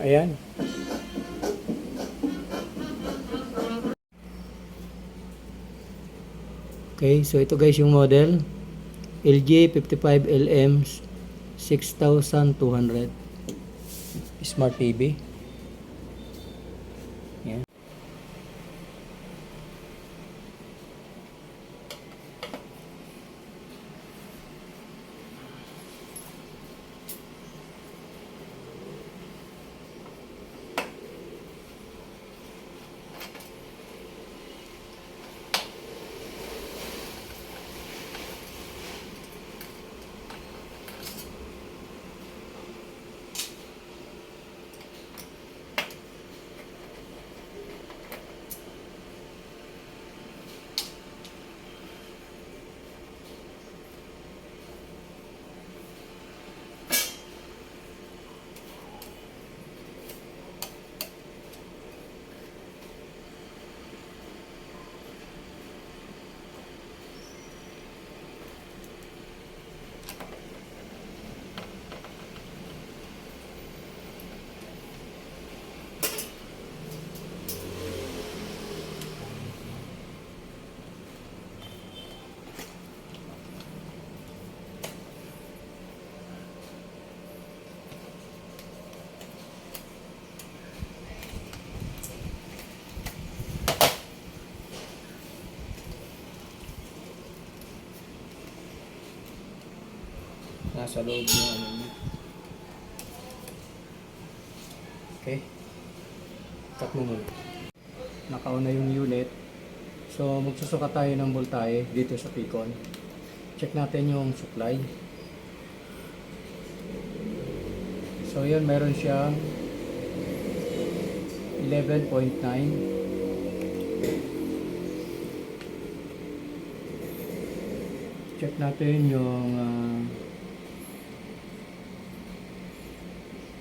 Ayan. Okay, so ito guys yung model. LG 55LM 6200 Smart TV. Ayan. Nasa loob ng ano niya. Okay. Cut mo muna. Nakauna yung unit. So magsusuka tayo ng voltahe dito sa Picon. Check natin yung supply. So yun, meron siyang 11.9. Check natin yung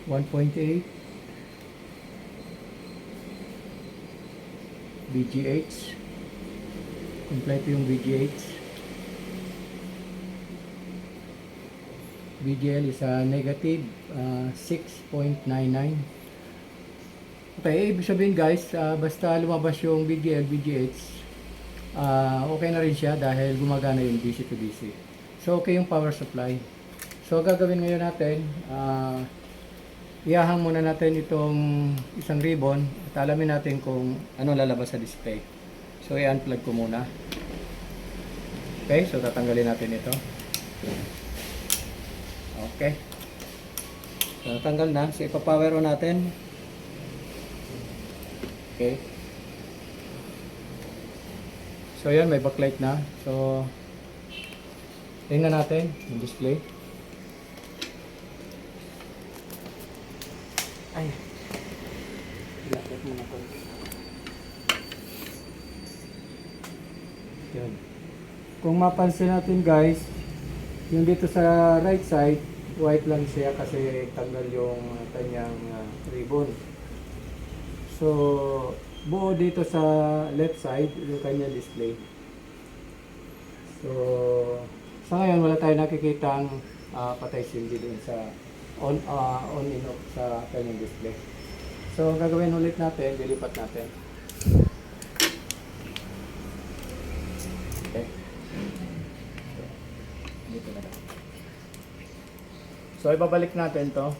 1.8 VGH. Kompleto yung VGH. VGL is negative 6.99. Okay, ibig sabihin guys, basta lumabas yung VGL, VGH, okay na rin siya dahil gumagana yung DC to DC. So okay yung power supply. So gagawin ngayon natin, ihahang muna natin itong isang ribbon at alamin natin kung ano lalabas sa display. So i-unplug ko muna. Okay, so tatanggalin natin ito. Okay. So natanggal na. So ipa-power on natin. Okay. So yan, may backlight na. So tingnan natin yung display. Ay. Ilapit muna ko. Yun. Kung mapansin natin guys, yung dito sa right side, white lang siya kasi tanggal yung kanyang ribbon. So, buo dito sa left side yung kanyang display. So, sa ngayon wala tayong nakikitang patay sindi din sa on and off sa kanyang display. So gagawin ulit natin, dilipat natin. Okay. Dito na lang. So ibabalik natin to.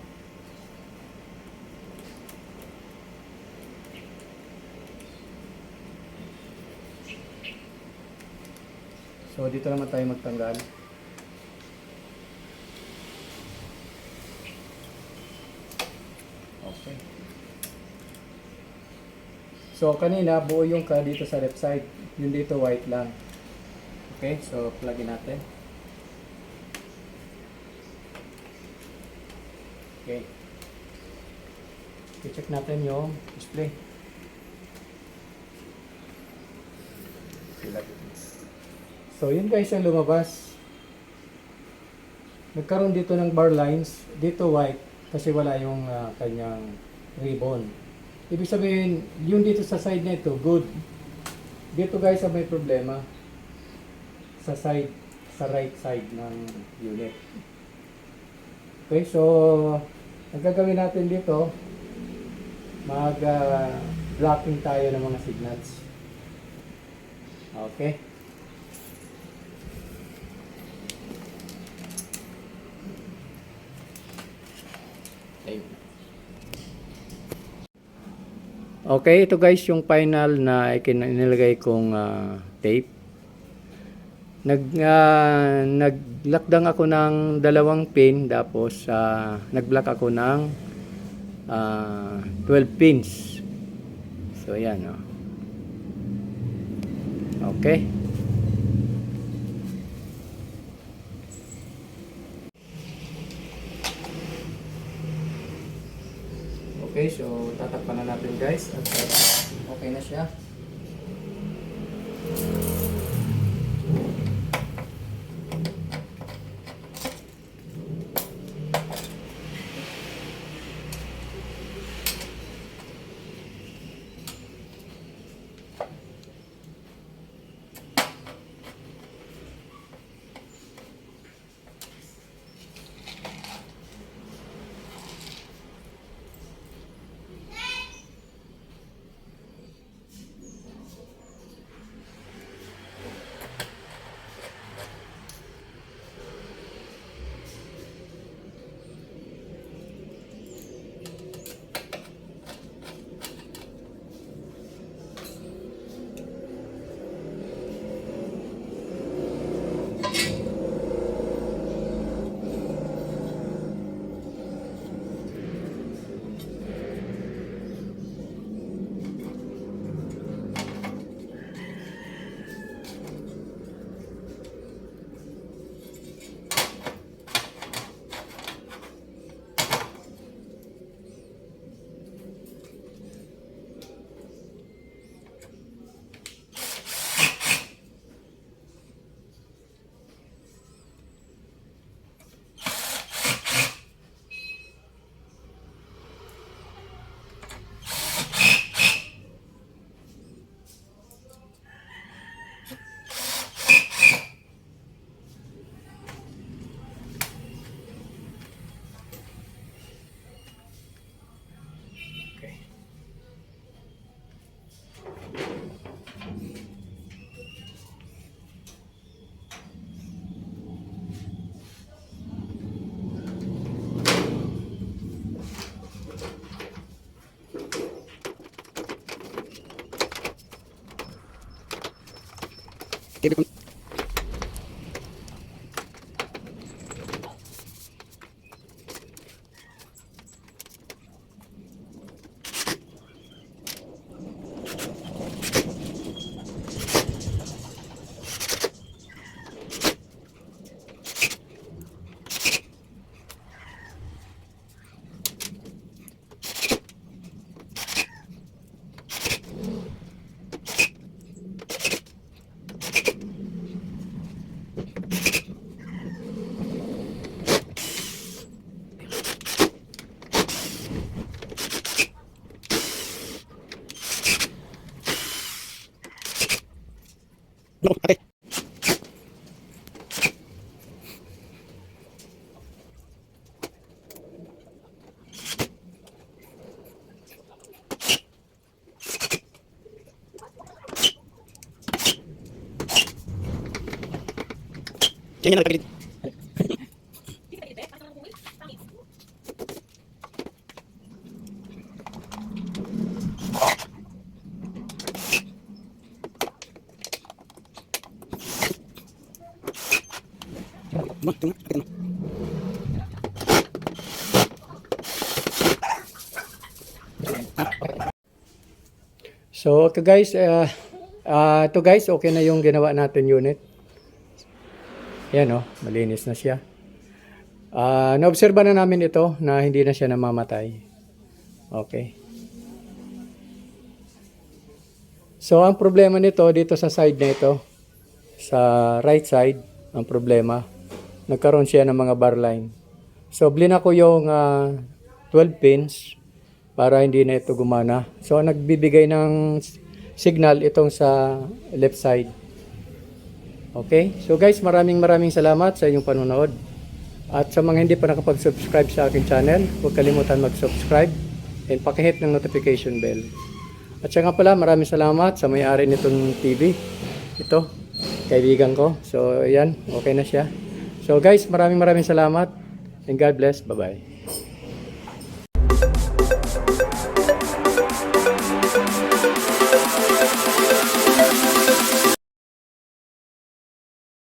So dito naman tayo magtanggal. Okay. So kanina buo yung ka dito sa left side, yung dito white lang. Okay, so plug-in natin. Okay. I-check natin yung display. So yun guys ang lumabas. Nagkaroon dito ng bar lines, dito white kasi wala yung kanyang ribbon. Ibig sabihin, yung dito sa side na ito, good. Dito guys may problema sa side, sa right side ng unit. Okay, so ang gagawin natin dito, blocking tayo ng mga signals. Okay. Okay, ito guys yung final na inilagay kong tape. Naglockdown ako ng 2 pin, tapos nagblock ako ng 12 pins. So ayan, oh. Okay. Okay, so tatakpan na natin guys at okay na siya. Okay. Kaya nga nagpapilit. So okay guys, ito guys, okay na yung ginawa natin unit. Yan oh, malinis na siya. Naobserba na namin ito na hindi na siya namamatay. Okay. So ang problema nito dito sa side na ito, sa right side, ang problema, nagkaroon siya ng mga bar line. So blina ko yung 12 pins para hindi na ito gumana. So nagbibigay ng signal itong sa left side. Okay? So guys, maraming salamat sa inyong panonood. At sa mga hindi pa nakapag-subscribe sa aking channel, huwag kalimutan mag-subscribe and pakihit ng notification bell. At siya nga pala, maraming salamat sa may-ari nitong TV. Ito, kaibigan ko. So, ayan, okay na siya. So guys, maraming salamat and God bless. Bye-bye.